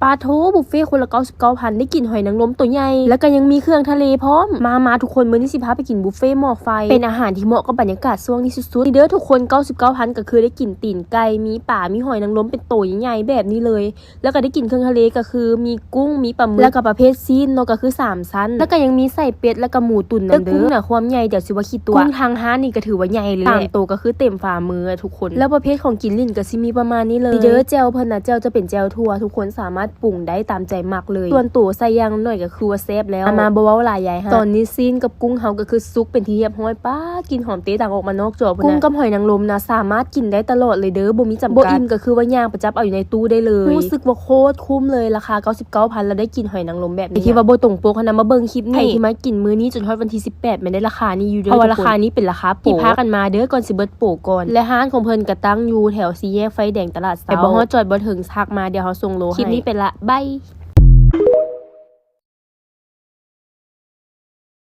ปลาโถบุฟเฟ่คนละ99,000ได้กินหอยนางรมตัวใหญ่แล้วก็ยังมีเครื่องทะเลพร้อมมาทุกคนมื้อนี้สิพาไปกินบุฟเฟ่หม้อไฟเป็นอาหารที่เหมาะกับบรรยากาศช่วงนี้สุดๆเด้อทุกคน99,000ก็คือได้กินตีนไก่มีป่ามีหอยนางรมเป็นตัวใหญ่ๆแบบนี้เลยแล้วก็ได้กินเครื่องทะเลก็คือมีกุ้งมีปลาหมึกแล้วก็ประเภทซีนเนาะก็คือ3ชั้นแล้วก็ยังมีไส้เป็ดแล้วก็หมูตุ๋นนำเด้อกุ้งน่ะความใหญ่เดี๋ยวสิว่าคิดตัวกุ้งทางห้านนี่ก็ถือว่าใหญ่เลย3ตัวก็คือเต็มฝ่ามือทุกคนแล้วประเภทของกินลิ้นก็สิมีประมาณนี้เลยเด้อแจ่วเพิ่นน่ะแจ่วจะเป็นแจ่วทั่วทุกคนสามารถปรุงได้ตามใจมักเลยส่วนตัวใส่ย่างหน่อยก็คือว่าแซ่บแล้วมาบ่เว้าหลายยายฮะตอนนี้ซีนกับกุ้งเฮาก็คือซุกเป็นที่เรียบร้อยป้ากินหอมเตะต่างออกมานอกจอพุ่นน่ะกุ้งกับหอยนางรมนะสามารถกินได้ตลอดเลยเด้อบ่มีจำกัดบ่อิ่มก็คือว่าย่างประจับเอาอยู่ในตู้ได้เลยรู้สึกว่าโคตรคุ้มเลยราคา99,000แล้วได้กินหอยนางรมแบบนี้ที่ว่าบ่ตรงปกนะมาเบิ่งคลิปนี้ที่มากินมื้อนี้จนฮอดวันที่18มันได้ราคานี้อยู่เด้อเพราะว่าราคานี้เป็นราคาโปรที่พากันมาเด้อก่อนสิเบิดโปรก่อนและร้านของเพิ่นก็ตั้งอยู่แถว4แยกไฟแดงตลาดเช้าไปบ่ฮอดจอดบ่ถึงทักมาเดี๋ยวเฮาส่งโลให้คลิปนี้เป็นละบาย